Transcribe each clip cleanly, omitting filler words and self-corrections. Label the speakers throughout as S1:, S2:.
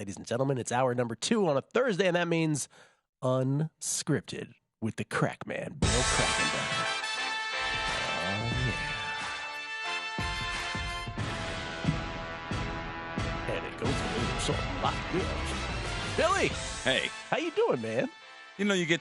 S1: ladies and gentlemen. It's hour number 2 on a Thursday, and that means Unscripted with the crack man, Bill Krackomberger. Oh, yeah. And it goes a little something like this. Billy!
S2: Hey.
S1: How you doing, man?
S2: You know, you get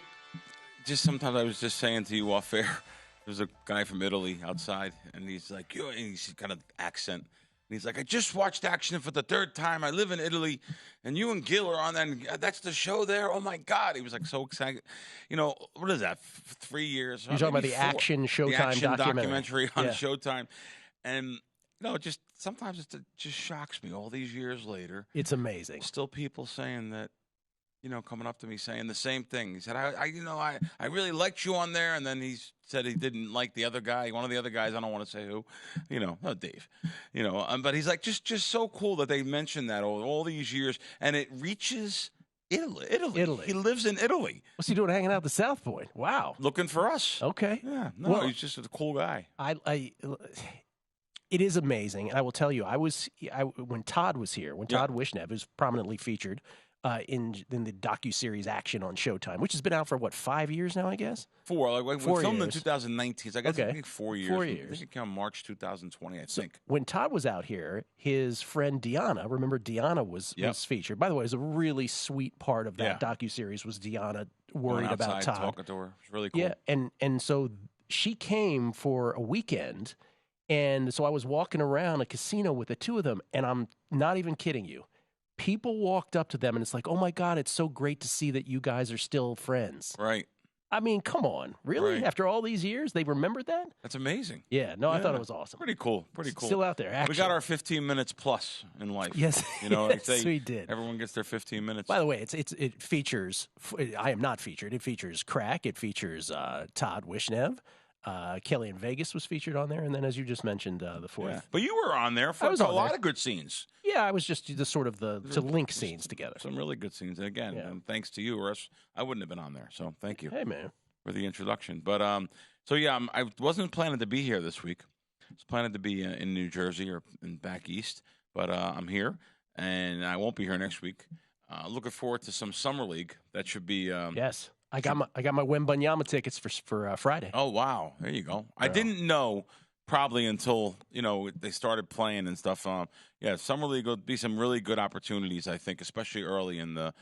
S2: just sometimes I was just saying to you off air, there's a guy from Italy outside, and he's like, and he's got an accent. And he's like, I just watched Action for the 3rd time. I live in Italy, and you and Gill are on that. And that's the show there. Oh, my God. He was like so excited. You know, what is that, 3 years?
S1: You're talking about the Action Showtime
S2: documentary on Showtime. And, you know, just sometimes it just shocks me all these years later.
S1: It's amazing.
S2: Still people saying that, you know, coming up to me saying the same thing. He said, I really liked you on there. And then he said he didn't like the other guy, one of the other guys. I don't want to say who, you know, Dave, you know, but he's like, just so cool that they mentioned that all these years. And it reaches Italy. He lives in Italy.
S1: What's he doing hanging out at the South Point? Wow.
S2: Looking for us.
S1: Okay.
S2: Yeah. No, he's just a cool guy.
S1: It is amazing. And I will tell you, when Todd was here, Todd Wishnev was prominently featured in the docuseries Action on Showtime, which has been out for, 5 years now, I guess?
S2: 4. Like, we
S1: 4
S2: filmed
S1: years.
S2: in 2019. So I guess I think 4 years.
S1: 4 years.
S2: I think it came March 2020, I think.
S1: When Todd was out here, his friend Deanna, remember Deanna was featured. By the way, it was a really sweet part of that docuseries was Deanna worried about Todd.
S2: Talking to her. It's really cool.
S1: Yeah, and so she came for a weekend, and so I was walking around a casino with the two of them, and I'm not even kidding you. People walked up to them, and it's like, oh, my God, it's so great to see that you guys are still friends.
S2: Right.
S1: I mean, come on. Really?
S2: Right.
S1: After all these years, they remembered that?
S2: That's amazing.
S1: Yeah. No, I thought it was awesome.
S2: Pretty cool.
S1: Still out there. Action.
S2: We got our 15 minutes plus in life.
S1: Yes.
S2: You know,
S1: yes, we did.
S2: Everyone gets their 15 minutes.
S1: By the way, it features, I am not featured. It features Crack. It features Todd Wishnev. Kelly in Vegas was featured on there, and then as you just mentioned, the 4th. Yeah.
S2: But you were on there for a lot of good scenes.
S1: Yeah, I was just to link scenes together.
S2: Some really good scenes. And again, and thanks to you, or else I wouldn't have been on there. So thank you.
S1: Hey, man.
S2: For the introduction. But I wasn't planning to be here this week. I was planning to be in New Jersey or back east, but I'm here, and I won't be here next week. Looking forward to some summer league. That should be.
S1: Yes. I got my Wembanyama tickets for Friday.
S2: Oh, wow. There you go. I didn't know probably until, they started playing and stuff. Summer league will be some really good opportunities, I think, especially early in the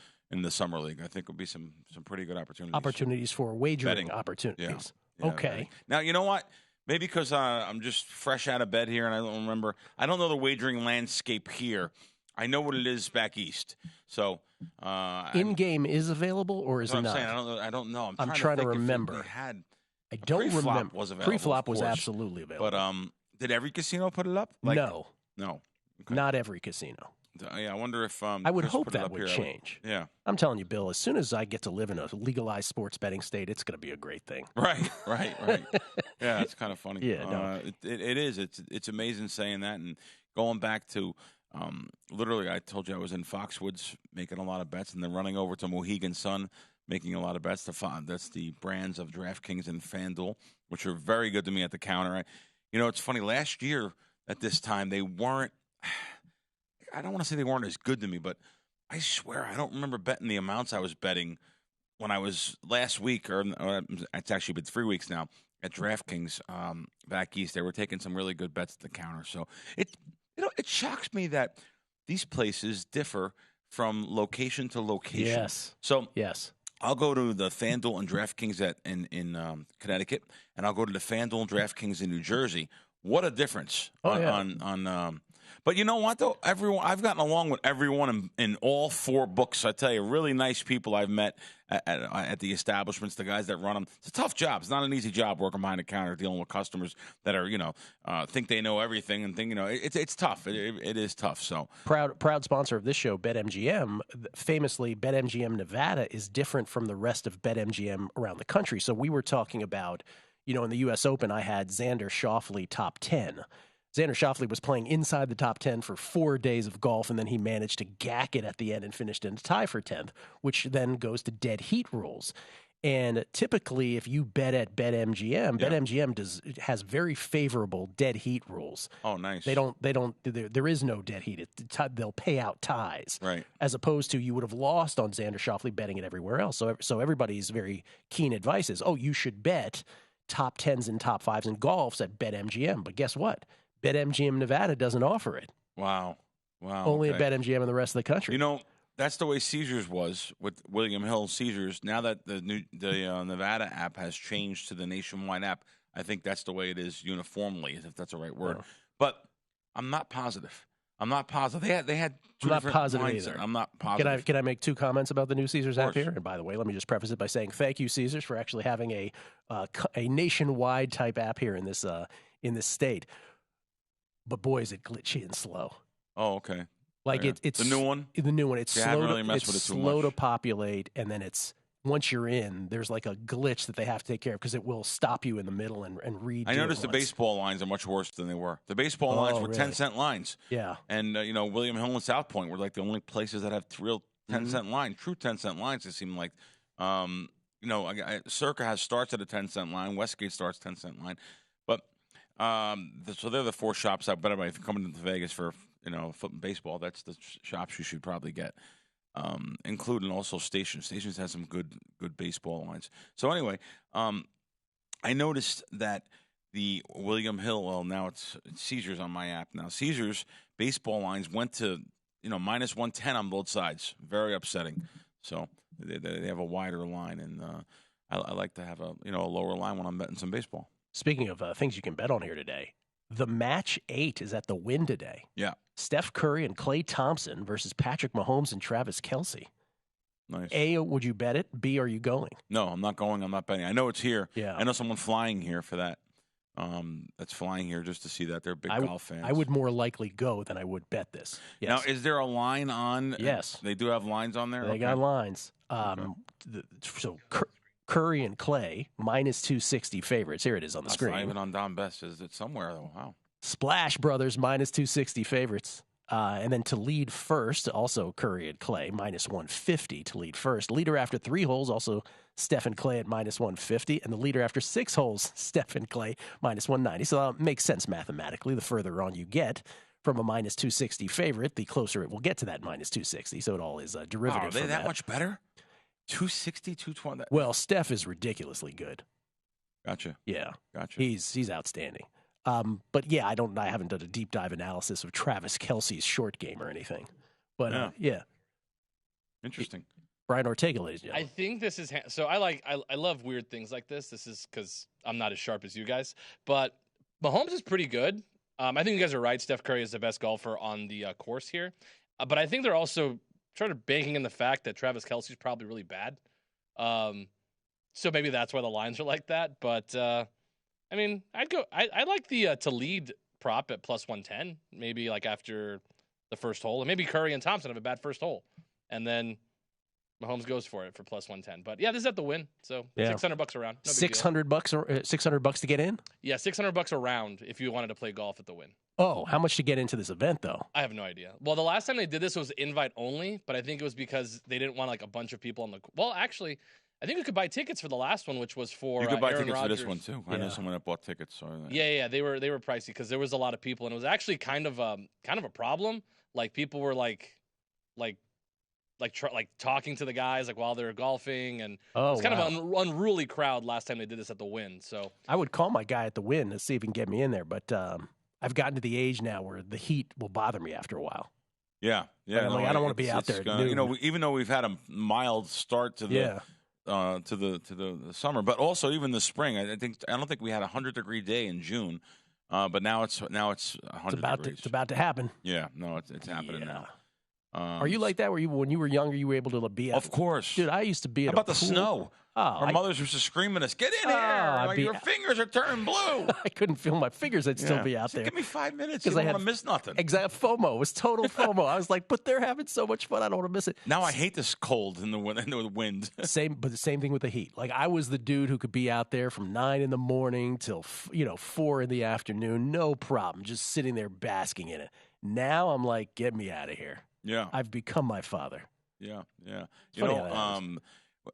S2: summer league. I think will be some pretty good opportunities.
S1: Opportunities for wagering
S2: betting.
S1: Opportunities.
S2: Yeah,
S1: okay.
S2: Betting. Now, you know what? Maybe because I'm just fresh out of bed here and I don't know the wagering landscape here. I know what it is back east. So
S1: in-game is available or is it not?
S2: I don't know.
S1: I'm trying to remember. I don't remember.
S2: Was available,
S1: pre-flop was absolutely available.
S2: But did every casino put it up?
S1: No.
S2: Okay.
S1: Not every casino.
S2: Yeah, I wonder if
S1: I would hope that would change.
S2: Yeah.
S1: I'm telling you, Bill, as soon as I get to live in a legalized sports betting state, it's going to be a great thing.
S2: Right. Yeah, it's kind of funny.
S1: Yeah, no.
S2: It is. It's amazing saying that and going back to literally, I told you I was in Foxwoods making a lot of bets and then running over to Mohegan Sun making a lot of bets. That's the brands of DraftKings and FanDuel, which are very good to me at the counter. It's funny. Last year at this time, they weren't – I don't want to say they weren't as good to me, but I swear I don't remember betting the amounts I was betting when I was last week, or it's actually been 3 weeks now, at DraftKings back east. They were taking some really good bets at the counter. So it shocks me that these places differ from location to location.
S1: Yes.
S2: So
S1: yes.
S2: I'll go to the FanDuel and DraftKings in Connecticut, and I'll go to the FanDuel and DraftKings in New Jersey. What a difference But you know what, though? I've gotten along with everyone in all 4 books. I tell you, really nice people I've met at the establishments, the guys that run them. It's a tough job. It's not an easy job working behind the counter, dealing with customers that are, think they know everything and think, it's tough. It is tough. So
S1: proud sponsor of this show, BetMGM. Famously, BetMGM Nevada is different from the rest of BetMGM around the country. So we were talking about, in the U.S. Open, I had Xander Schauffele top 10. Xander Schauffele was playing inside the top 10 for 4 days of golf, and then he managed to gack it at the end and finished in a tie for 10th, which then goes to dead heat rules. And typically, if you bet at BetMGM, BetMGM has very favorable dead heat rules.
S2: Oh, nice.
S1: There is no dead heat. They'll pay out ties.
S2: Right.
S1: As opposed to you would have lost on Xander Schauffele betting it everywhere else. So everybody's very keen advice is, you should bet top 10s and top 5s in golfs at BetMGM. But guess what? BetMGM Nevada doesn't offer it.
S2: Wow.
S1: Only at BetMGM in the rest of the country.
S2: That's the way Caesars was with William Hill Caesars. Now that the Nevada app has changed to the nationwide app, I think that's the way it is uniformly, if that's the right word.
S1: Oh.
S2: But I'm not positive. They had two different lines there. I'm not positive.
S1: Can I make 2 comments about the new Caesars app here? And by the way, let me just preface it by saying thank you, Caesars, for actually having a nationwide type app here in this state. But boy, is it glitchy and slow.
S2: Oh, okay.
S1: Like it's
S2: the new one.
S1: The new one. It's slow.
S2: Really messed with it too
S1: slow
S2: much.
S1: to populate, and then once you're in, there's like a glitch that they have to take care of because it will stop you in the middle and read.
S2: I noticed the baseball lines are much worse than they were. The baseball lines were
S1: really?
S2: 10-cent lines.
S1: Yeah.
S2: And William Hill and South Point were like the only places that have real 10-cent line, true 10-cent lines. It seemed like, Circa has starts at a 10-cent line. Westgate starts 10-cent line, but so they're the 4 shops out. But if you're coming into Vegas for foot and baseball, that's the shops you should probably get, including also Stations. Stations has some good baseball lines. So anyway, I noticed that the William Hill, well, now it's Caesars on my app now. Caesars baseball lines went to minus 110 on both sides. Very upsetting. So they have a wider line, and I like to have a lower line when I'm betting some baseball.
S1: Speaking of things you can bet on here today, the match 8 is at the Wynn today.
S2: Yeah.
S1: Steph Curry and Klay Thompson versus Patrick Mahomes and Travis Kelce.
S2: Nice.
S1: A, would you bet it? B, are you going?
S2: No, I'm not going. I'm not betting. I know it's here.
S1: Yeah.
S2: I know someone flying here for that. That's flying here just to see that. They're big golf fans.
S1: I would more likely go than I would bet this. Yes.
S2: Now, is there a line on?
S1: Yes.
S2: They do have lines on there?
S1: They got lines. So Curry and Klay, minus 260 favorites. Here it is on the screen.
S2: Not even on Don Best. Is it somewhere, though? Wow.
S1: Splash Brothers, minus 260 favorites. And then to lead first, also Curry and Klay, minus 150 to lead first. Leader after 3 holes, also Steph and Klay at minus 150. And the leader after 6 holes, Steph and Klay, minus 190. So that makes sense mathematically. The further on you get from a minus 260 favorite, the closer it will get to that minus 260. So it all is a derivative.
S2: Are they that much better? 260, 220?
S1: Well, Steph is ridiculously good.
S2: Gotcha.
S1: Yeah.
S2: Gotcha.
S1: He's outstanding. But yeah, I haven't done a deep dive analysis of Travis Kelce's short game or anything. But yeah.
S2: Interesting.
S1: Brian Ortega, ladies and gentlemen.
S3: I think this is so. I love weird things like this. This is because I'm not as sharp as you guys. But Mahomes is pretty good. I think you guys are right. Steph Curry is the best golfer on the course here. But I think they're also sort of banking in the fact that Travis Kelce's probably really bad. So maybe that's why the lines are like that. But I mean, I like the to lead prop at plus 110. Maybe like after the first hole, and maybe Curry and Thompson have a bad first hole, and then Mahomes goes for it for plus 110. But yeah, this is at the Win, so $600 around. No
S1: $600 or $600 to get in?
S3: Yeah, $600 around if you wanted to play golf at the Win.
S1: Oh, how much to get into this event though?
S3: I have no idea. Well, the last time they did this was invite only, but I think it was because they didn't want like a bunch of people on the. Well, actually, I think you could buy tickets for the last one, which was for
S2: you could buy
S3: Aaron
S2: tickets
S3: Rodgers.
S2: for this one too. I know someone that bought tickets. So
S3: Yeah, they were pricey because there was a lot of people, and it was actually kind of a problem. Like people were like talking to the guys like while they were golfing, and it's kind of an unruly crowd last time they did this at the Win. So
S1: I would call my guy at the Win to see if he can get me in there, but I've gotten to the age now where the heat will bother me after a while.
S2: Yeah.
S1: I don't want to be out there.
S2: Even though we've had a mild start to the to the summer, but also even the spring. I don't think we had a 100-degree day in June, but now it's 100 degrees.
S1: It's about to happen.
S2: Yeah, no, it's happening now.
S1: Are you like that? When you were younger, you were able to be out?
S2: Of course,
S1: dude. I used to be.
S2: How about the snow? Our mothers used to scream at us, "Get in here! Your fingers are turning blue."
S1: I couldn't feel my fingers. I'd still be out there.
S2: Give me 5 minutes. You don't want to miss nothing.
S1: Exact FOMO. It was total FOMO. I was like, but they're having so much fun. I don't want to miss it.
S2: Now I hate this cold in the wind.
S1: But the same thing with the heat. Like I was the dude who could be out there from 9 a.m. till 4 p.m. No problem. Just sitting there basking in it. Now I'm like, get me out of here.
S2: Yeah,
S1: I've become my father.
S2: Yeah.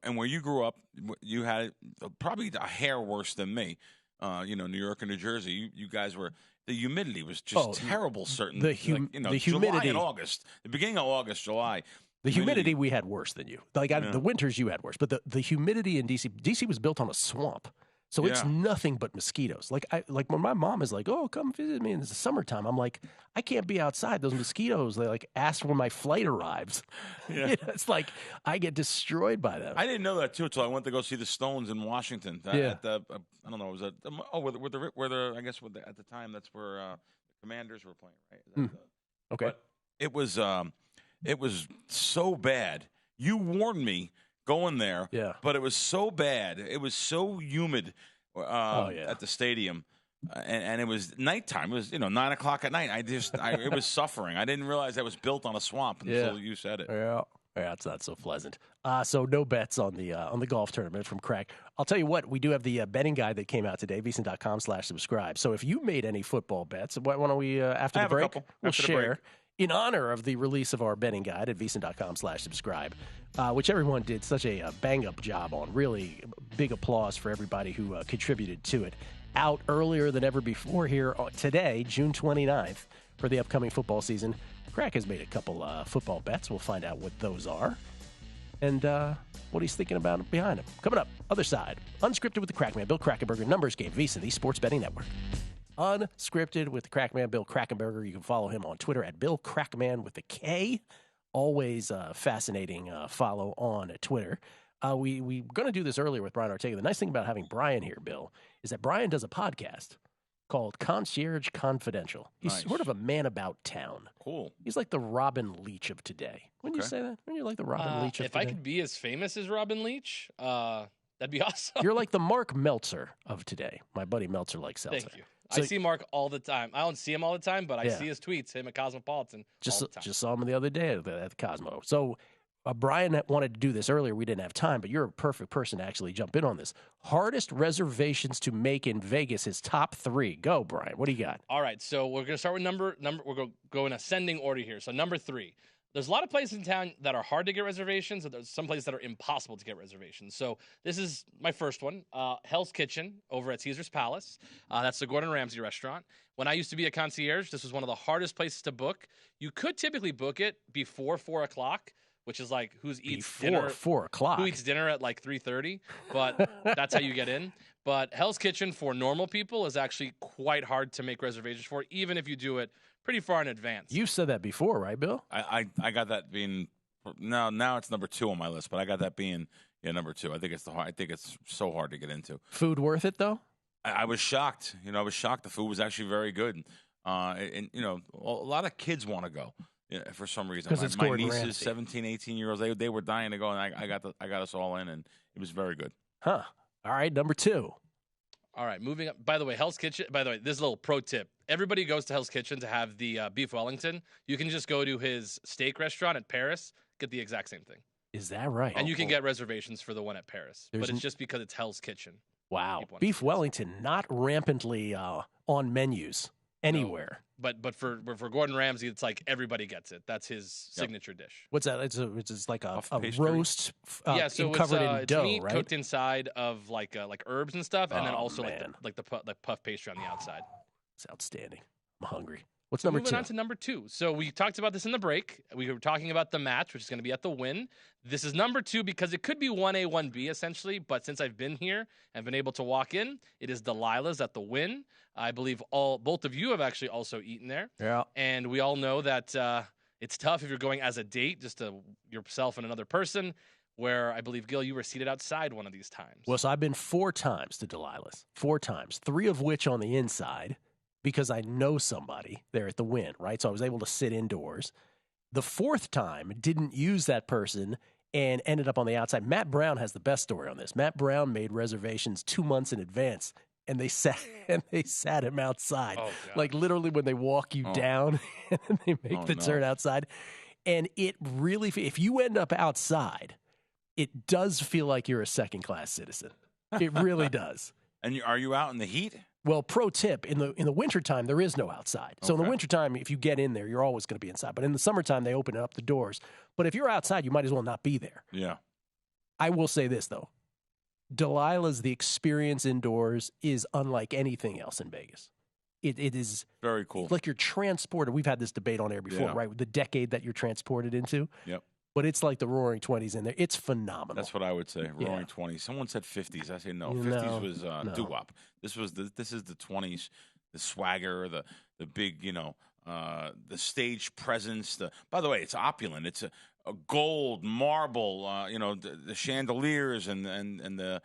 S2: and where you grew up, you had probably a hair worse than me. New York and New Jersey, you guys were. The humidity was just terrible. The humidity, July and August, the beginning of August, July.
S1: The humidity we had worse than you. The winters you had worse, but the humidity in DC was built on a swamp, so it's nothing but mosquitoes. Like when my mom is like, "Oh, come visit me in the summertime," I'm like, I can't be outside. Those mosquitoes, they like ask when my flight arrives. Yeah. It's like I get destroyed by them.
S2: I didn't know that too until I went to go see the Stones in Washington. At the I don't know, was it I guess at the time that's where the Commanders were playing, right?
S1: Okay,
S2: but it was so bad. You warned me going there, but it was so bad. It was so humid at the stadium, and it was nighttime. It was 9 o'clock at night. It was suffering. I didn't realize that was built on a swamp until you said it.
S1: Yeah, it's not so pleasant. So no bets on the golf tournament from Crack. I'll tell you what, we do have the betting guide that came out today, VSiN.com/subscribe. So if you made any football bets, why don't we, after the break, we'll share in honor of the release of our betting guide at VSiN.com/subscribe, which everyone did such a bang-up job on. Really big applause for everybody who contributed to it. Out earlier than ever before here today, June 29th, for the upcoming football season. Crack has made a couple football bets. We'll find out what those are and what he's thinking about behind them. Coming up, other side, Unscripted with the Crackman, Bill Krackomberger, Numbers Game, VSiN, the Sports Betting Network. Unscripted with the Crackman, Bill Krackomberger. You can follow him on Twitter at Bill Crackman with a K. Always fascinating follow on Twitter. We were going to do this earlier with Brian Ortega. The nice thing about having Brian here, Bill, is that Brian does a podcast called Concierge Confidential. He's sort of a man about town.
S2: Cool.
S1: He's like the Robin Leach of today. Wouldn't you say that? Wouldn't you like the Robin Leach of today?
S3: If I could be as famous as Robin Leach, that'd be awesome.
S1: You're like the Mark Meltzer of today. My buddy Meltzer likes seltzer.
S3: Thank you. So, I see Mark all the time. I don't see him all the time, but I see his tweets, him at Cosmopolitan all the time. Just
S1: saw him the other day at the Cosmo. So Brian wanted to do this earlier. We didn't have time, but you're a perfect person to actually jump in on this. Hardest reservations to make in Vegas, his top 3. Go, Brian. What do you got?
S3: All right, so we're going to start with number. We're going to go in ascending order here. So number 3. There's a lot of places in town that are hard to get reservations, and there's some places that are impossible to get reservations. So this is my first one, Hell's Kitchen over at Caesar's Palace. That's the Gordon Ramsay restaurant. When I used to be a concierge, this was one of the hardest places to book. You could typically book it before 4 o'clock, which is like who eats dinner at like 3:30, but that's how you get in. But Hell's Kitchen for normal people is actually quite hard to make reservations for, even if you do it pretty far in advance.
S1: You've said that before, right, Bill?
S2: I got that being now it's number 2 on my list, but I got that being number 2. I think it's so hard to get into.
S1: Food worth it though?
S2: I was shocked. I was shocked. The food was actually very good, and a lot of kids want to go. Yeah, for some reason.
S1: Because
S2: my nieces, 17, 18-year-olds, they were dying to go, and I got us all in, and it was very good.
S1: Huh. All right, number 2.
S3: All right, moving up. By the way, Hell's Kitchen, this is a little pro tip. Everybody goes to Hell's Kitchen to have the beef Wellington. You can just go to his steak restaurant at Paris, get the exact same thing.
S1: Is that right?
S3: And you can get reservations for the one at Paris. But it's just because it's Hell's Kitchen.
S1: Wow. Beef Wellington, not rampantly on menus anywhere.
S3: No. But for Gordon Ramsay, it's like everybody gets it. That's his signature dish.
S1: What's that? It's like a roast
S3: so
S1: covered in dough,
S3: meat
S1: right?
S3: Cooked inside of like herbs and stuff, and then also like the puff pastry on the outside.
S1: It's outstanding. I'm hungry. What's number 2?
S3: Moving on to number 2. So we talked about this in the break. We were talking about the match, which is going to be at the Wynn. This is number 2 because it could be 1A, 1B essentially. But since I've been here and been able to walk in, it is Delilah's at the Wynn. I believe both of you have actually also eaten there.
S1: Yeah.
S3: And we all know that it's tough if you're going as a date, just to yourself and another person. Where I believe, Gill, you were seated outside one of these times.
S1: Well, so I've been 4 times to Delilah's. 4 times. 3 of which on the inside. Because I know somebody there at the Wynn, right? So I was able to sit indoors. The 4th time, didn't use that person and ended up on the outside. Matt Brown has the best story on this. Matt Brown made reservations 2 months in advance, and they sat him outside.
S3: Oh,
S1: like literally when they walk you down and they make the turn outside. And it really, if you end up outside, it does feel like you're a second-class citizen. It really does.
S2: And are you out in the heat?
S1: Well, pro tip, in the wintertime, there is no outside. So in the wintertime, if you get in there, you're always going to be inside. But in the summertime, they open up the doors. But if you're outside, you might as well not be there.
S2: Yeah.
S1: I will say this, though. Delilah's, the experience indoors is unlike anything else in Vegas. It is
S2: very cool.
S1: Like you're transported. We've had this debate on air before, right? The decade that you're transported into.
S2: Yep.
S1: But it's like the Roaring 20s in there. It's phenomenal.
S2: That's what I would say. Roaring 20s. Someone said 50s. I say no. 50s was doo-wop. This is the 20s. The swagger, the big, the stage presence. By the way, it's opulent. It's a gold, marble. The chandeliers and the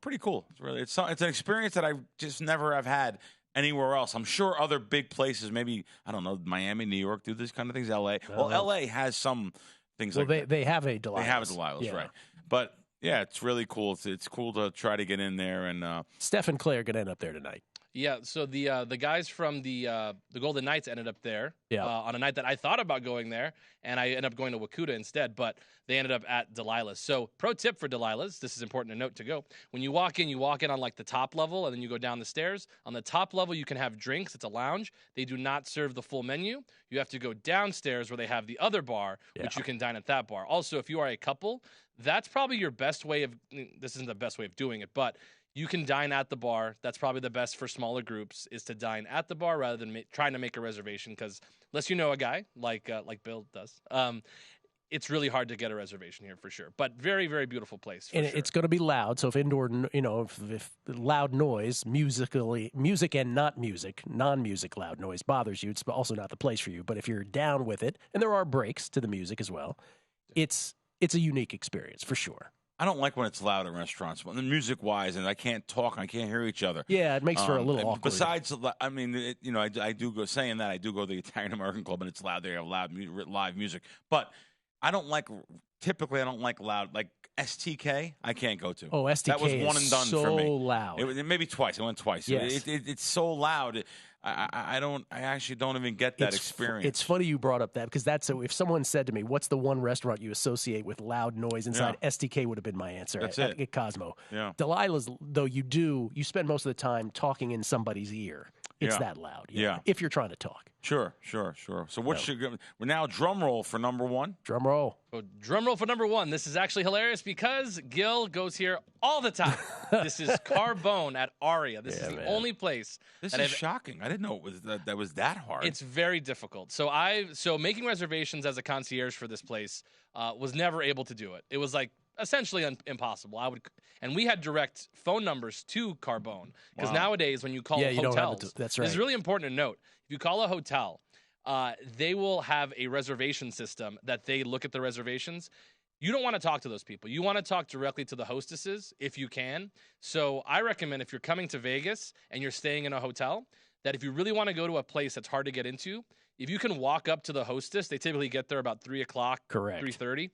S2: pretty cool. It's really it's an experience that I just never have had anywhere else. I'm sure other big places, maybe I don't know, Miami, New York, do these kind of things. L.A. Well, L.A. has some things like that.
S1: They have a Delilah's.
S2: They have a Delilah's, right? But yeah, it's really cool. It's cool to try to get in there and.
S1: Steph and Clay are going to end up there tonight.
S3: Yeah, so the guys from the Golden Knights ended up there on a night that I thought about going there, and I ended up going to Wakuta instead, but they ended up at Delilah's. So pro tip for Delilah's, this is important to note to go. When you walk in on like the top level, and then you go down the stairs. On the top level, you can have drinks. It's a lounge. They do not serve the full menu. You have to go downstairs where they have the other bar, which you can dine at that bar. Also, if you are a couple, that's probably your best way of – this isn't the best way of doing it, but – you can dine at the bar. That's probably the best for smaller groups, is to dine at the bar rather than trying to make a reservation, because unless you know a guy like Bill does, it's really hard to get a reservation here for sure. But very, very beautiful place.
S1: And it's going to be loud. So if indoor, if loud noise, music and not music, non-music loud noise bothers you, it's also not the place for you. But if you're down with it, and there are breaks to the music as well, it's a unique experience for sure.
S2: I don't like when it's loud in restaurants, music-wise, and I can't talk, and I can't hear each other.
S1: Yeah, it makes for a little awkward.
S2: Besides, I mean, I do go saying that I do go to the Italian American Club, and it's loud. They have live music, but I don't like loud, like STK. I can't go to.
S1: Oh, STK
S2: that was one and done
S1: so
S2: for me.
S1: Loud.
S2: Maybe twice. I went twice.
S1: Yes.
S2: It's so loud. I actually don't even get that experience.
S1: It's funny you brought up that, because if someone said to me, what's the one restaurant you associate with loud noise inside, STK would have been my answer.
S2: That's
S1: it. At Cosmo. Yeah. Delilah's, though, you spend most of the time talking in somebody's ear. It's that loud. If you're trying to talk.
S2: Sure. So we're now drum roll for number one.
S1: Drum roll.
S3: So drum roll for number one. This is actually hilarious because Gill goes here all the time. This is Carbone at Aria. This is the only place.
S2: This is shocking. I didn't know it was that was that hard.
S3: It's very difficult. So making reservations as a concierge for this place was never able to do it. It was like essentially impossible. And we had direct phone numbers to Carbone, because nowadays when you call hotels,
S1: that's right.
S3: This is really important to note. If you call a hotel, they will have a reservation system that they look at the reservations. You don't want to talk to those people. You want to talk directly to the hostesses if you can. So I recommend, if you're coming to Vegas and you're staying in a hotel, that if you really want to go to a place that's hard to get into, if you can walk up to the hostess, they typically get there about 3 o'clock,
S1: correct,
S3: 3:30.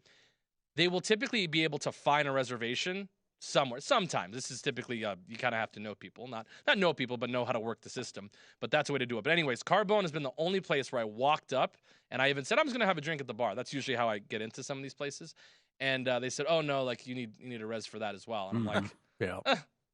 S3: They will typically be able to find a reservation somewhere. Sometimes. This is typically, you kind of have to know people. Not know people, but know how to work the system. But that's a way to do it. But anyways, Carbone has been the only place where I walked up, and I even said, I'm just going to have a drink at the bar. That's usually how I get into some of these places. And they said, oh, no, like you need a res for that as well. And I'm like,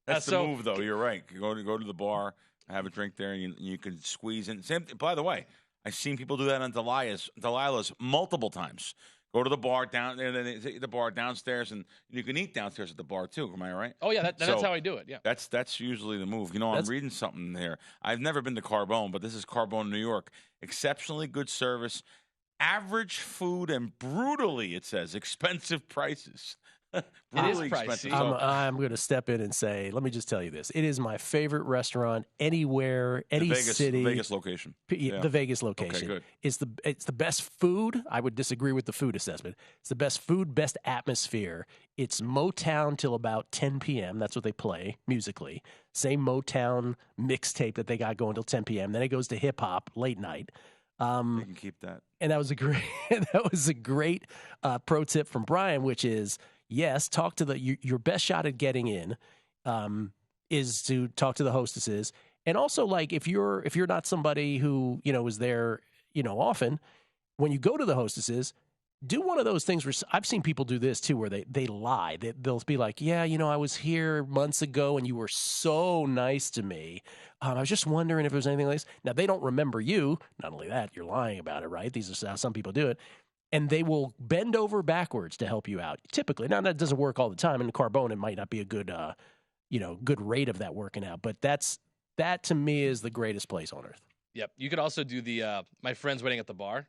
S2: That's the move, though. You're right. You go to the bar, have a drink there, and you can squeeze in. By the way, I've seen people do that on Delilah's multiple times. Go to the bar down there, then the bar downstairs, and you can eat downstairs at the bar too. Am I right?
S3: Oh yeah, that's how I do it. Yeah,
S2: that's usually the move. I'm reading something here. I've never been to Carbone, but this is Carbone, New York. Exceptionally good service, average food, and brutally, it says, expensive prices.
S3: It is pricey.
S1: I'm going to step in and say, let me just tell you this. It is my favorite restaurant anywhere, any city.
S2: The Vegas location.
S1: The Vegas location.
S2: Okay, good.
S1: It's the best food. I would disagree with the food assessment. It's the best food, best atmosphere. It's Motown till about 10 p.m. That's what they play musically. Same Motown mixtape that they got going till 10 p.m. Then it goes to hip-hop late night.
S2: You can keep that.
S1: And that was a great pro tip from Brian, which is, yes, talk to your best shot at getting in is to talk to the hostesses. And also, like, if you're not somebody who, is there, often, when you go to the hostesses, do one of those things where I've seen people do this too, where they lie. They'll be like, yeah, I was here months ago and you were so nice to me. I was just wondering if there was anything like this. Now, they don't remember you. Not only that, you're lying about it, right? These are how some people do it. and they will bend over backwards to help you out. Typically, now that doesn't work all the time. In Carbone, it might not be a good, good rate of that working out. But that to me is the greatest place on earth.
S3: Yep. You could also do the my friend's waiting at the bar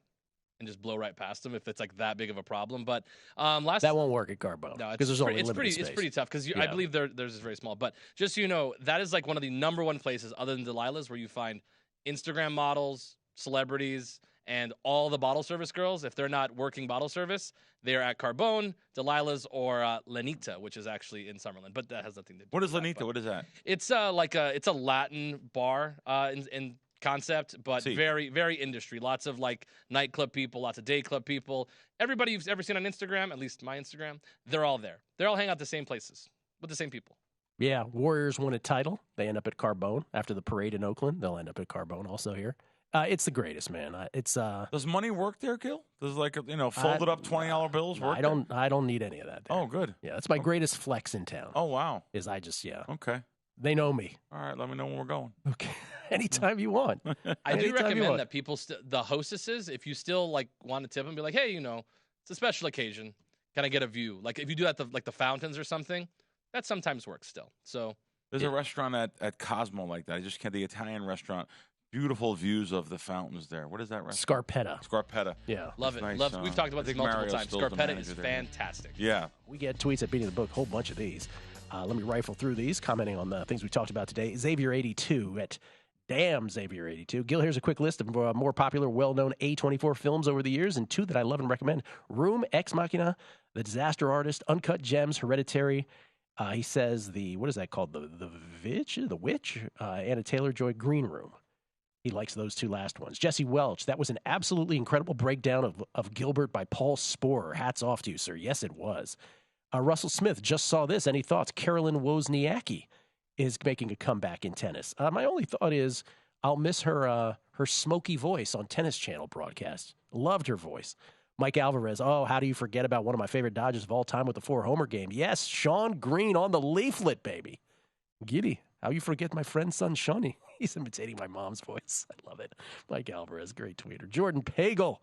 S3: and just blow right past them if it's like that big of a problem. But
S1: that won't work at Carbone.
S3: No,
S1: because there's only limited
S3: pretty
S1: space.
S3: It's pretty tough because I believe theirs is very small. But just so you know, that is like one of the number one places other than Delilah's where you find Instagram models, celebrities, and all the bottle service girls. If they're not working bottle service, they're at Carbone, Delilah's, or Lenita, which is actually in Summerlin. But that has nothing to do.
S2: What is
S3: with
S2: Lenita?
S3: That,
S2: what is that?
S3: It's it's a Latin bar in concept, but very, very industry. Lots of like nightclub people, lots of day club people. Everybody you've ever seen on Instagram, at least my Instagram, they're all there. They all hang out the same places with the same people.
S1: Yeah, Warriors won a title. They end up at Carbone after the parade in Oakland. They'll end up at Carbone also here. It's the greatest, man.
S2: Does money work there, Gil? Does folded up $20 bills work?
S1: I don't need any of that. There.
S2: Oh, good.
S1: Yeah, that's my greatest flex in town.
S2: Oh, wow.
S1: Is
S2: Okay.
S1: They know me.
S2: All right, let me know when we're going.
S1: Okay, anytime you want.
S3: I do recommend that people, the hostesses, if you still like want to tip them, be like, hey, it's a special occasion. Can I get a view? Like if you do that, like the fountains or something, that sometimes works still. So
S2: there's a restaurant at Cosmo like that. I just can't. The Italian restaurant. Beautiful views of the fountains there. What is that restaurant? Scarpetta.
S1: Yeah.
S3: Love it.
S2: Nice,
S3: We've talked about this multiple times. Scarpetta is fantastic.
S2: Yeah.
S1: We get tweets at Beating the Book, a whole bunch of these. Let me rifle through these, commenting on the things we talked about today. Xavier82 at Damn Xavier82. Gil, here's a quick list of more popular, well-known A24 films over the years, and two that I love and recommend. Room, Ex Machina, The Disaster Artist, Uncut Gems, Hereditary. He says what is that called? The Witch? Anna Taylor-Joy, Green Room. He likes those two last ones. Jesse Welch, that was an absolutely incredible breakdown of Gilbert by Paul Sporer. Hats off to you, sir. Yes, it was. Russell Smith just saw this. Any thoughts? Carolyn Wozniacki is making a comeback in tennis. My only thought is I'll miss her smoky voice on Tennis Channel broadcast. Loved her voice. Mike Alvarez, how do you forget about one of my favorite Dodgers of all time with the 4-homer game? Yes, Sean Green on the leaflet, baby. Giddy. How you forget my friend's son, Shawnee? He's imitating my mom's voice. I love it. Mike Alvarez, great tweeter. Jordan Pagel.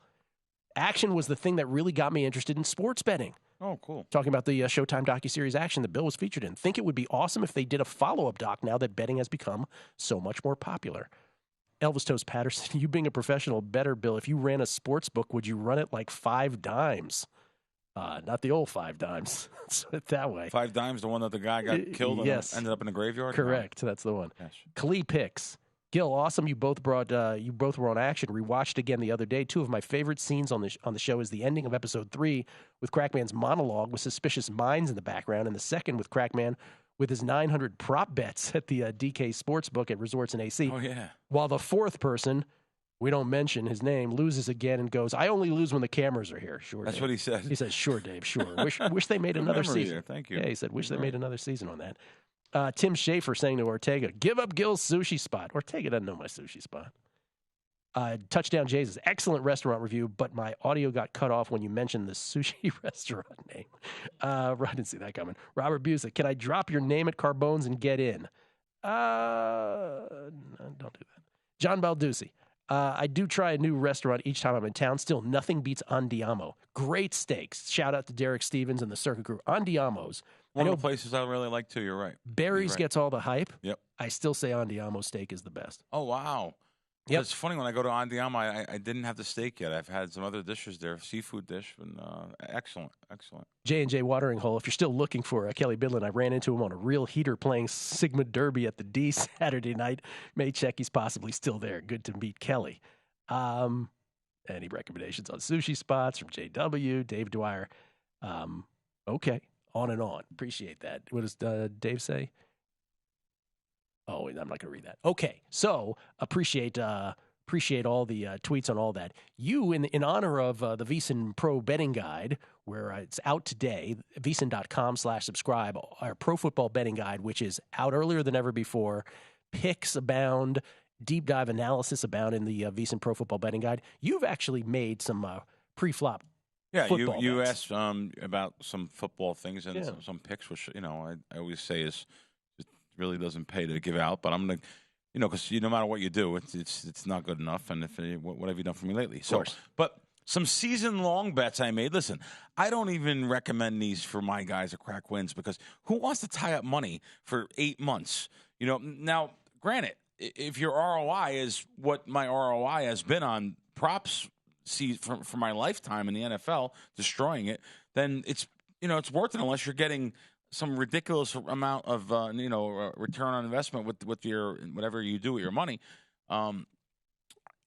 S1: Action was the thing that really got me interested in sports betting.
S2: Oh, cool.
S1: Talking about the Showtime docuseries Action that Bill was featured in. Think it would be awesome if they did a follow-up doc now that betting has become so much more popular. Elvis Toast Patterson, you being a professional bettor, Bill, if you ran a sports book, would you run it like 5 dimes? Not the old 5 dimes. Let's put it that way.
S2: 5 dimes, the one that the guy got killed and ended up in the graveyard?
S1: Correct. That's the one.
S2: Yes.
S1: Klee Picks. Gil, awesome. You both were on Action. Rewatched again the other day. 2 of my favorite scenes on the show is the ending of episode 3 with Crackman's monologue with suspicious minds in the background, and the second with Crackman with his 900 prop bets at the DK Sportsbook at Resorts and AC.
S2: Oh, yeah.
S1: While the fourth person, we don't mention his name, loses again and goes, I only lose when the cameras are here. Sure,
S2: That's
S1: Dave.
S2: what he said.
S1: He says, sure, Dave, sure. Wish they made another season.
S2: Thank you.
S1: Yeah, he said, wish they made another season on that. Tim Schaefer saying to Ortega, give up Gil's sushi spot. Ortega doesn't know my sushi spot. Touchdown Jays, excellent restaurant review, but my audio got cut off when you mentioned the sushi restaurant name. I didn't see that coming. Robert Busick, can I drop your name at Carbone's and get in? No, don't do that. John Balducci, I do try a new restaurant each time I'm in town. Still, nothing beats Andiamo. Great steaks. Shout out to Derek Stevens and the Circuit Crew. Andiamo's.
S2: One of the places I really like, too. You're right.
S1: Barry's gets all the hype.
S2: Yep.
S1: I still say Andiamo steak is the best.
S2: Oh, wow. Yep. It's funny, when I go to Andiamo, I didn't have the steak yet. I've had some other dishes there, seafood dish, and excellent.
S1: J&J Watering Hole, if you're still looking for Kelly Bidlin, I ran into him on a real heater playing Sigma Derby at the D Saturday night. May check he's possibly still there. Good to meet Kelly. Any recommendations on sushi spots from JW, Dave Dwyer? Okay, on and on. Appreciate that. What does Dave say? Oh, I'm not going to read that. Okay, so appreciate all the tweets on all that. You, in honor of the VSiN Pro Betting Guide, where it's out today, VSiN.com/subscribe, our Pro Football Betting Guide, which is out earlier than ever before. Picks abound, deep dive analysis abound in the VSiN Pro Football Betting Guide. You've actually made some pre-flop.
S2: Yeah, you asked about some football things and some picks, which I always say is. Really doesn't pay to give out, but I'm gonna, because no matter what you do, it's not good enough. And what have you done for me lately? So, but some season-long bets I made. Listen, I don't even recommend these for my guys at Crack Wins because who wants to tie up money for 8 months? Now, granted, if your ROI is what my ROI has been on props for my lifetime in the NFL, destroying it, then it's worth it unless you're getting some ridiculous amount of return on investment with your whatever you do with your money. I'm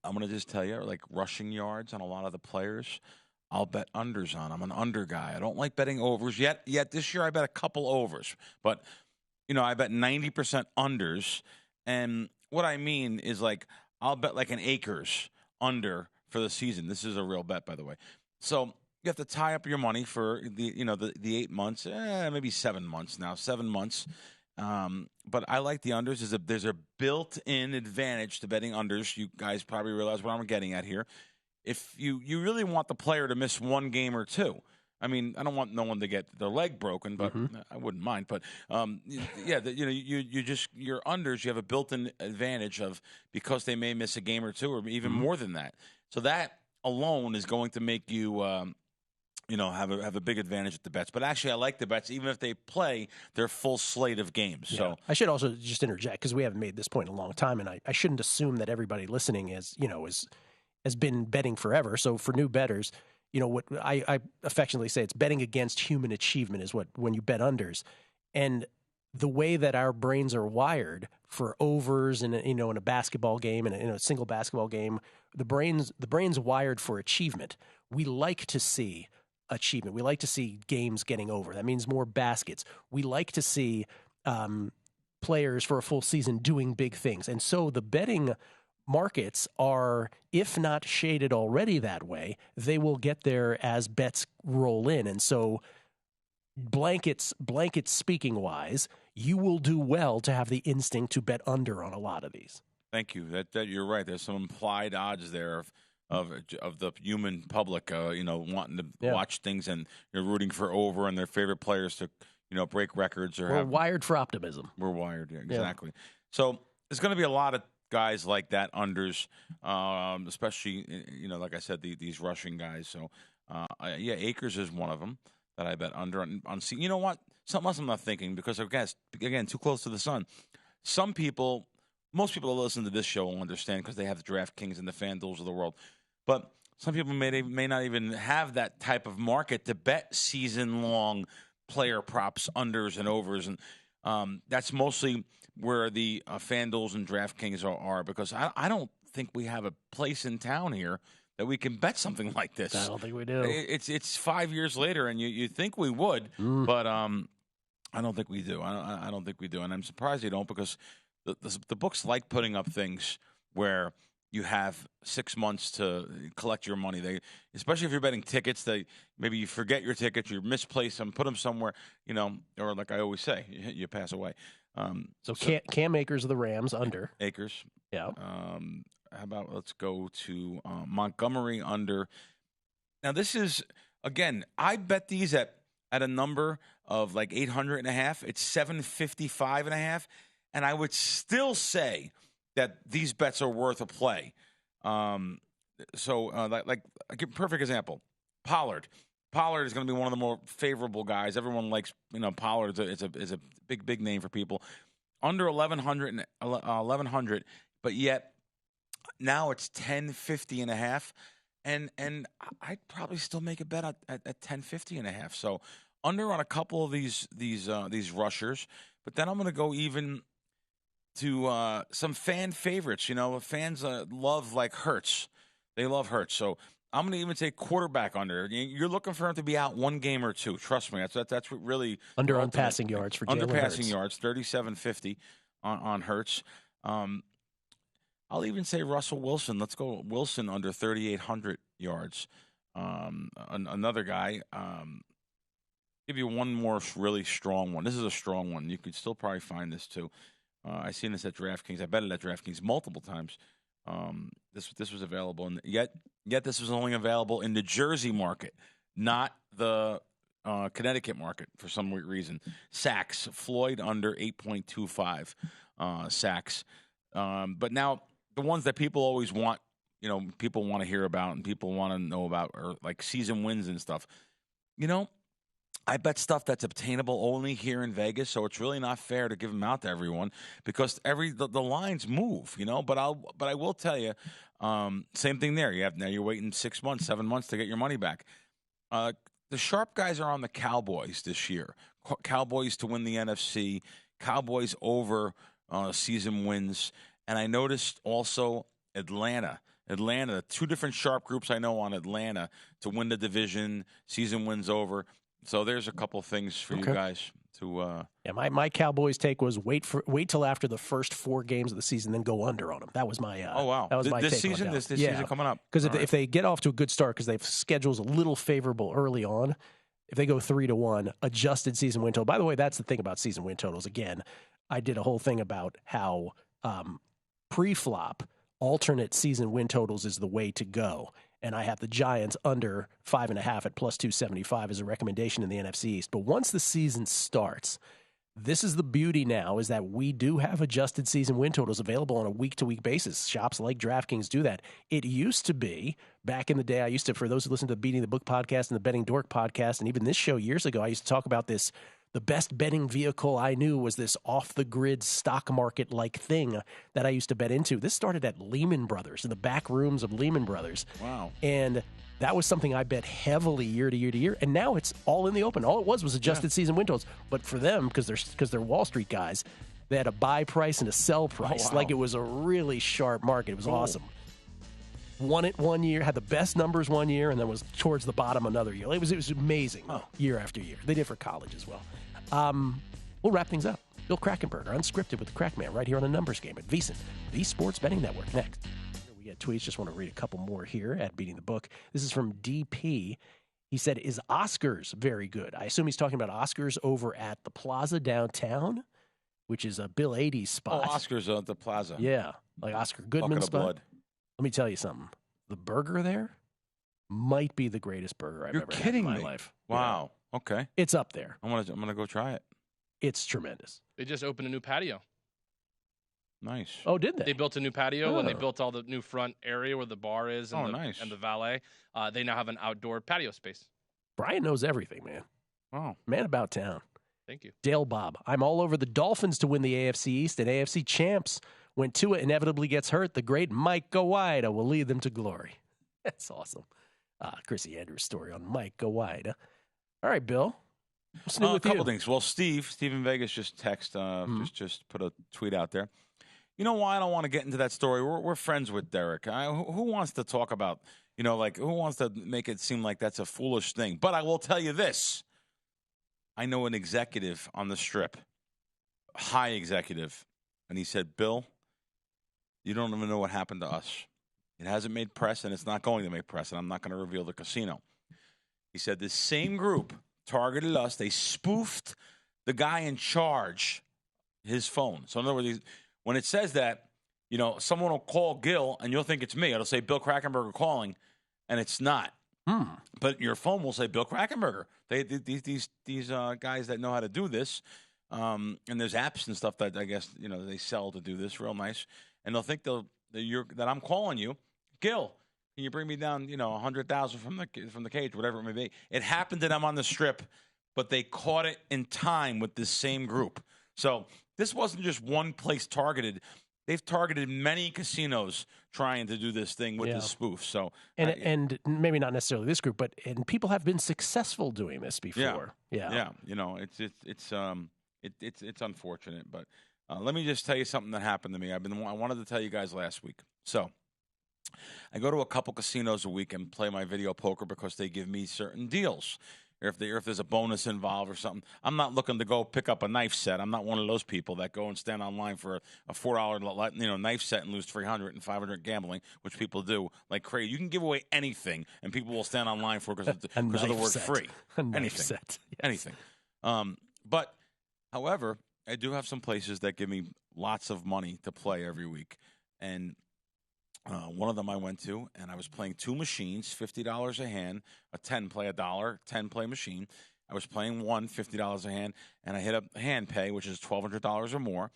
S2: going to just tell you, like rushing yards on a lot of the players, I'll bet unders on. I'm an under guy. I don't like betting overs yet. This year I bet a couple overs, but I bet 90% unders. And what I mean is like I'll bet like an Akers under for the season. This is a real bet, by the way. So you have to tie up your money for the 8 months, maybe 7 months now, 7 months. But I like the unders. There's a built-in advantage to betting unders. You guys probably realize what I'm getting at here. If you really want the player to miss one game or two, I mean, I don't want no one to get their leg broken, but I wouldn't mind. But your unders, you have a built-in advantage of because they may miss a game or two, or even more than that. So that alone is going to make you. Have a big advantage at the bets. But actually, I like the bets, even if they play their full slate of games. Yeah. So
S1: I should also just interject because we haven't made this point in a long time, and I shouldn't assume that everybody listening has been betting forever. So for new bettors, what I affectionately say, it's betting against human achievement is when you bet unders, and the way that our brains are wired for overs in a basketball game and in a single basketball game, the brain's wired for achievement. We like to see achievement. We like to see games getting over. That means more baskets. We like to see players for a full season doing big things. And so the betting markets are, if not shaded already that way, they will get there as bets roll in. And so blankets speaking wise, you will do well to have the instinct to bet under on a lot of these.
S2: Thank you. That you're right. There's some implied odds there of the human public, wanting to watch things and you're rooting for over and their favorite players to, break records or
S1: we're wired for optimism.
S2: We're wired, yeah, exactly. Yeah. So there's going to be a lot of guys like that unders, especially like I said, these rushing guys. So Akers is one of them that I bet under on. You know what? Something else I'm not thinking because I guess again too close to the sun. Most people that listen to this show will understand because they have the DraftKings and the FanDuels of the world. But some people may not even have that type of market to bet season-long player props, unders, and overs. And that's mostly where the FanDuels and DraftKings are because I don't think we have a place in town here that we can bet something like this.
S1: I don't think we do.
S2: It's 5 years later, and you think we would, but I don't think we do. I don't think we do. And I'm surprised you don't because the books like putting up things where you have 6 months to collect your money. Especially if you're betting tickets, maybe you forget your tickets, you misplace them, put them somewhere, or like I always say, you pass away.
S1: So Cam Akers of the Rams under.
S2: Akers.
S1: Yeah.
S2: How about let's go to Montgomery under. Now this is again, I bet these at a number of like 800.5. It's 755.5, and I would still say that these bets are worth a play. Like a perfect example, Pollard. Pollard is going to be one of the more favorable guys. Everyone likes, Pollard is a big name for people. Under 1,100, but yet now it's 1050.5, and I'd probably still make a bet at 1050.5. So under on a couple of these rushers, but then I'm going to go even to some fan favorites. Fans love like Hurts. They love Hurts. So I'm going to even take quarterback under. You're looking for him to be out one game or two. Trust me. That's what really
S1: under on passing yards for Jalen
S2: under passing
S1: Hurts.
S2: yards, 37.50 on Hurts. I'll even say Russell Wilson. Let's go Wilson under 3,800 yards. Another guy. Give you one more really strong one. This is a strong one. You could still probably find this too. I've seen this at DraftKings. I bet it at DraftKings multiple times. This was available, and yet this was only available in the Jersey market, not the Connecticut market for some reason. Sacks, Floyd under 8.25 sacks. But now the ones that people always want people want to hear about and people want to know about, or like season wins and stuff. I bet stuff that's obtainable only here in Vegas, so it's really not fair to give them out to everyone because the lines move, But I will tell you, same thing there. You're waiting 6 months, 7 months to get your money back. The sharp guys are on the Cowboys this year. Cowboys to win the NFC. Cowboys over season wins, and I noticed also Atlanta, 2 different sharp groups I know on Atlanta to win the division, season wins over. So there's a couple things for you guys to.
S1: Yeah, my Cowboys take was wait till after the first 4 games of the season, then go under on them. That was my.
S2: Oh wow!
S1: That was my
S2: this
S1: take
S2: season.
S1: On
S2: this season coming up.
S1: Because if they get off to a good start, because they've schedules a little favorable early on, if they go 3-1, adjusted season win total. By the way, that's the thing about season win totals. Again, I did a whole thing about how pre-flop alternate season win totals is the way to go. And I have the Giants under 5.5 at plus 275 as a recommendation in the NFC East. But once the season starts, this is the beauty now, is that we do have adjusted season win totals available on a week-to-week basis. Shops like DraftKings do that. It used to be, back in the day, for those who listen to the Beating the Book podcast and the Betting Dork podcast, and even this show years ago, I used to talk about this. The best betting vehicle I knew was this off-the-grid stock market-like thing that I used to bet into. This started at Lehman Brothers, in the back rooms of Lehman Brothers.
S2: Wow.
S1: And that was something I bet heavily year to year to year. And now it's all in the open. All it was adjusted season win totals. But for them, because they're Wall Street guys, they had a buy price and a sell price.
S2: Oh, wow.
S1: Like it was a really sharp market. It was awesome. Won it one year, had the best numbers one year, and then was towards the bottom another year. It was amazing year after year. They did for college as well. We'll wrap things up. Bill Krackomberger, Unscripted with the Crackman, right here on the Numbers Game at VSiN, the Sports Betting Network. Next. We get tweets. Just want to read a couple more here at Beating the Book. This is from DP. He said, is Oscars very good? I assume he's talking about Oscars over at the Plaza downtown, which is a Bill 80s spot.
S2: Oh, Oscars at the Plaza.
S1: Yeah, like Oscar Goodman's spot.
S2: Blood.
S1: Let me tell you something. The burger there might be the greatest burger I've ever had in my life.
S2: Wow. Yeah. Okay.
S1: It's up there.
S2: I'm gonna go try it.
S1: It's tremendous.
S3: They just opened a new patio.
S2: Nice.
S1: Oh, did they?
S3: They built a new patio and they built all the new front area where the bar is and,
S2: nice.
S3: And the valet. They now have an outdoor patio space.
S1: Brian knows everything, man.
S2: Oh.
S1: Man about town.
S3: Thank you.
S1: Dale Bob. I'm all over the Dolphins to win the AFC East and AFC champs. When Tua inevitably gets hurt, the great Mike Gawida will lead them to glory. That's awesome. Chrissy Andrews' story on Mike Gawida. All right, Bill. What's new with you?
S2: A couple things. Well, Steven Vegas just just put a tweet out there. You know why I don't want to get into that story? We're friends with Derek. Who wants to talk about, who wants to make it seem like that's a foolish thing? But I will tell you this. I know an executive on the Strip, high executive, and he said, Bill, you don't even know what happened to us. It hasn't made press, and it's not going to make press, and I'm not going to reveal the casino. He said this same group targeted us. They spoofed the guy in charge, his phone. So in other words, when it says that, someone will call Gill, and you'll think it's me. It'll say Bill Krackomberger calling, and it's not. But your phone will say Bill Krackomberger. These guys that know how to do this, and there's apps and stuff that I guess they sell to do this, real nice, and they'll think that I'm calling you, Gill. Can you bring me down, 100,000 from the cage, whatever it may be? It happened to them on the Strip, but they caught it in time with this same group. So this wasn't just one place targeted. They've targeted many casinos trying to do this thing with this spoof. So
S1: and maybe not necessarily this group, but people have been successful doing this before.
S2: Yeah. It's unfortunate, but let me just tell you something that happened to me. I wanted to tell you guys last week. So I go to a couple casinos a week and play my video poker because they give me certain deals. Or if there's a bonus involved or something. I'm not looking to go pick up a knife set. I'm not one of those people that go and stand online for a $4 knife set and lose $300 and $500 gambling, which people do like crazy. You can give away anything, and people will stand online for because of the word free. Anything.
S1: Yes.
S2: Anything. But, however, I do have some places that give me lots of money to play every week. And one of them I went to, and I was playing 2 machines, $50 a hand, a 10 play $1, 10 play machine. I was playing one, $50 a hand, and I hit a hand pay, which is $1,200 or more.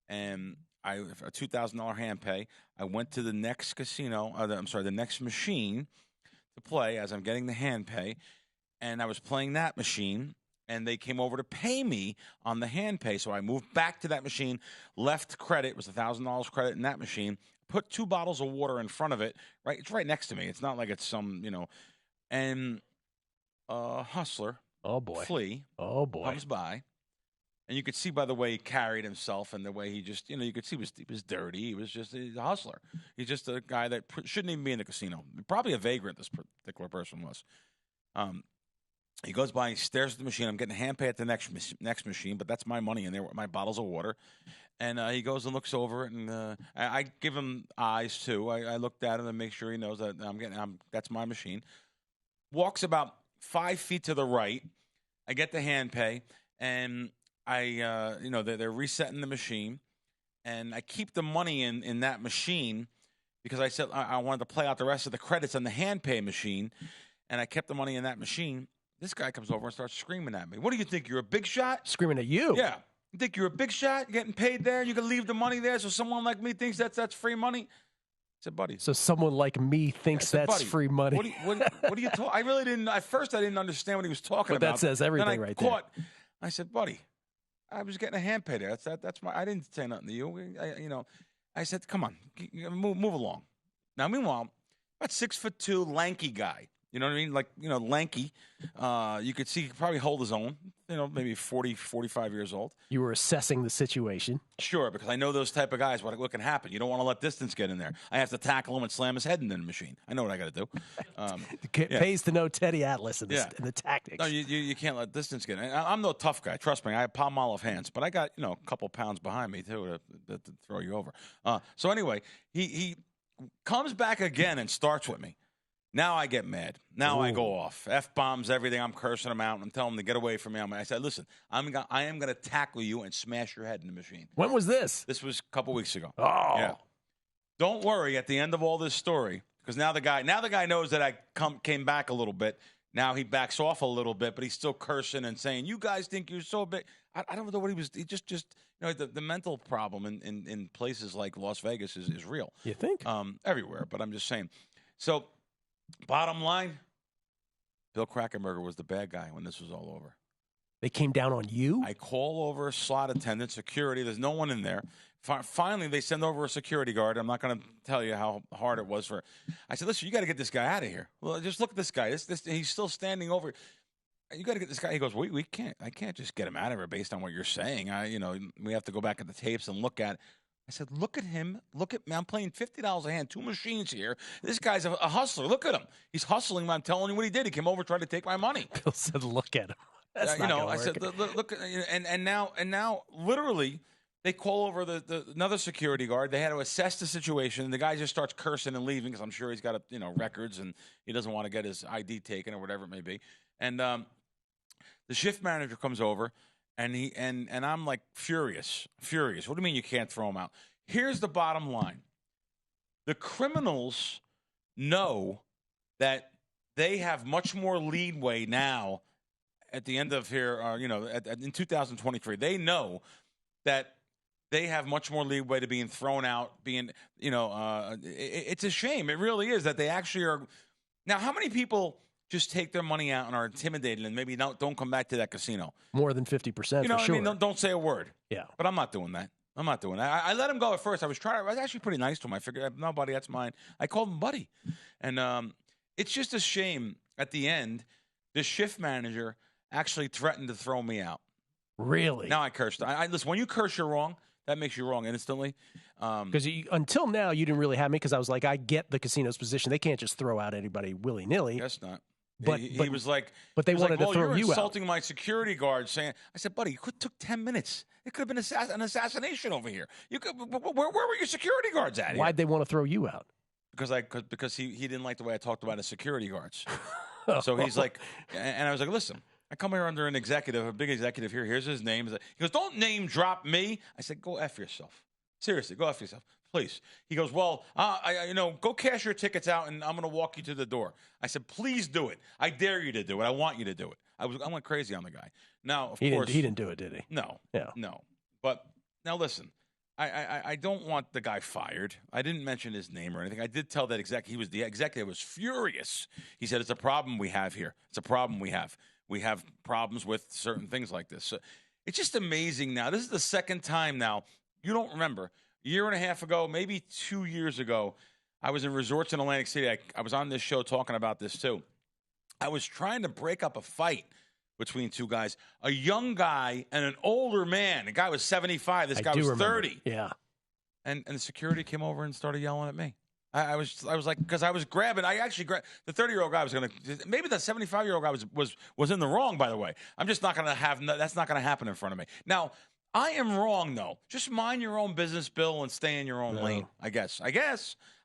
S2: And a $2,000 hand pay. I went to the next casino. The next machine to play as I'm getting the hand pay, and I was playing that machine. And they came over to pay me on the hand pay. So I moved back to that machine, left credit. It was $1,000 credit in that machine. Put 2 bottles of water in front of it. Right, it's right next to me. It's not like it's some, And hustler, flea, comes by. And you could see by the way he carried himself and the way he just, you could see he was dirty. He's a hustler. He's just a guy that shouldn't even be in the casino. Probably a vagrant, this particular person was. He goes by, he stares at the machine. I'm getting a hand pay at the next machine, but that's my money in there with my bottles of water. And he goes and looks over it, and I give him eyes too. I looked at him and make sure he knows that that's my machine. Walks about 5 feet to the right. I get the hand pay, and they're resetting the machine, and I keep the money in that machine because I said I wanted to play out the rest of the credits on the hand pay machine, and I kept the money in that machine. This guy comes over and starts screaming at me. What do you think? You're a big shot?
S1: Screaming at you?
S2: Yeah. You think you're a big shot? You're getting paid there? You can leave the money there so someone like me thinks that's free money? I said, buddy.
S1: So someone like me thinks that's
S2: buddy,
S1: free money.
S2: What are you talking? I really didn't. At first, I didn't understand what he was talking about.
S1: But that says everything right there.
S2: I said, buddy, I was getting a hand pay there. That's my. I didn't say nothing to you. I said, come on, move along. Now, meanwhile, about 6'2", lanky guy. You know what I mean? Like, lanky. You could see he could probably hold his own, maybe 40, 45 years old.
S1: You were assessing the situation.
S2: Sure, because I know those type of guys, what can happen. You don't want to let distance get in there. I have to tackle him and slam his head into the machine. I know what I got to do.
S1: It pays to know Teddy Atlas and the tactics.
S2: No, you can't let distance get in. I'm no tough guy. Trust me. I have palm olive hands, but I got, a couple pounds behind me, too, to throw you over. So anyway, he comes back again and starts with me. Now I get mad. Now I go off. F-bombs, everything. I'm cursing him out. And I'm telling him to get away from me. I said, listen, I am going to tackle you and smash your head in the machine.
S1: When was this?
S2: This was a couple weeks ago.
S1: Oh.
S2: Yeah. Don't worry at the end of all this story, because now the guy knows that I came back a little bit. Now he backs off a little bit, but he's still cursing and saying, you guys think you're so big. I don't know what he was. He just the mental problem in places like Las Vegas is real.
S1: You think?
S2: Everywhere, but I'm just saying. So, bottom line, Bill Krackomberger was the bad guy when this was all over.
S1: They came down on you?
S2: I call over slot attendant, security. There's no one in there. Finally, they send over a security guard. I'm not going to tell you how hard it was for. I said, listen, you got to get this guy out of here. Well, just look at this guy. He's still standing over. You got to get this guy. He goes, we can't. I can't just get him out of here based on what you're saying. We have to go back at the tapes and look at it. I said, look at him. Look at me. I'm playing $50 a hand, 2 machines here. This guy's a hustler. Look at him. He's hustling. I'm telling you what he did. He came over, tried to take my money.
S1: Bill said, look at him. That's not gonna work.
S2: I said, look, and now, literally, they call over another security guard. They had to assess the situation, and the guy just starts cursing and leaving because I'm sure he's got records and he doesn't want to get his ID taken or whatever it may be. And the shift manager comes over. And I'm like furious. What do you mean you can't throw him out? Here's the bottom line. The criminals know that they have much more leeway now at the end of here, in 2023. They know that they have much more leeway to being thrown out, it's a shame. It really is that they actually are. Now, how many people just take their money out and are intimidated and maybe don't come back to that casino?
S1: More than 50%, for sure.
S2: I mean? Don't say a word.
S1: Yeah.
S2: But I'm not doing that. I let him go at first. I was actually pretty nice to him. I figured, no, buddy, that's mine. I called him buddy. And it's just a shame at the end, the shift manager actually threatened to throw me out.
S1: Really?
S2: Now I cursed. Listen, when you curse, you're wrong. That makes you wrong instantly.
S1: Because until now, you didn't really have me because I was like, I get the casino's position. They can't just throw out anybody willy-nilly.
S2: Guess not.
S1: But
S2: he was like,
S1: but they wanted to throw
S2: you're
S1: you out.
S2: Insulting my security guard, saying, I said, buddy, it took 10 minutes. It could have been an assassination over here. Where were your security guards at?
S1: Why'd they want to throw you out?
S2: Because he didn't like the way I talked about his security guards. So he's like, and I was like, listen, I come here under a big executive here. Here's his name. He goes, don't name drop me. I said, go F yourself. Seriously, go F yourself. Please. He goes, well, go cash your tickets out, and I'm going to walk you to the door. I said, please do it. I dare you to do it. I want you to do it. I went crazy on the guy. Now, of course,
S1: he didn't do it, did he?
S2: No.
S1: Yeah.
S2: No. But now listen, I don't want the guy fired. I didn't mention his name or anything. I did tell that exec. He was the executive was furious. He said, it's a problem we have here. It's a problem we have. We have problems with certain things like this. So it's just amazing now. This is the second time now. You don't remember. A year and a half ago, maybe 2 years ago, I was in Resorts in Atlantic City. I was on this show talking about this too. I was trying to break up a fight between two guys, a young guy and an older man. The guy was 75. This guy was 30.
S1: Yeah.
S2: And the security came over and started yelling at me. I was like, because I was grabbing. I actually grabbed the 30-year-old guy. Was going to maybe the 75-year-old guy was in the wrong. By the way, I'm just not going to have. That's not going to happen in front of me. Now, I am wrong though. Just mind your own business, Bill, and stay in your own lane. I guess.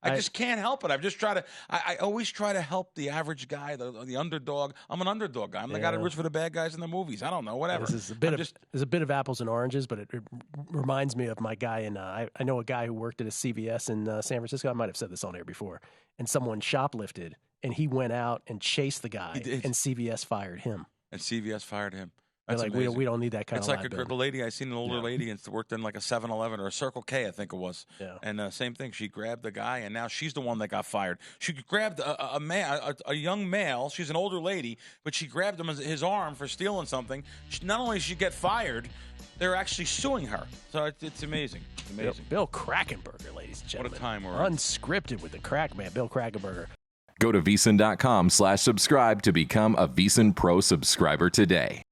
S2: I just can't help it. I've just tried to. I always try to help the average guy, the underdog. I'm an underdog guy. I'm the guy that roots for the bad guys in the movies. I don't know, whatever.
S1: This is there's a bit of apples and oranges, but it reminds me of my guy in. I know a guy who worked at a CVS in San Francisco. I might have said this on air before. And someone shoplifted, and he went out and chased the guy, and CVS fired him. That's like, we don't need that kind of liability.
S2: It's like the lady, I seen an older lady and worked in like a 7-Eleven or a Circle K, I think it was.
S1: Yeah.
S2: And same thing. She grabbed the guy, and now she's the one that got fired. She grabbed a young male. She's an older lady, but she grabbed him his arm for stealing something. Not only did she get fired, they're actually suing her. So it's amazing. It's amazing.
S1: Bill Krackomberger, ladies and gentlemen.
S2: What a time we're in.
S1: Unscripted with the crack man, Bill Krackomberger.
S4: Go to VSiN.com/subscribe to become a VSiN Pro subscriber today.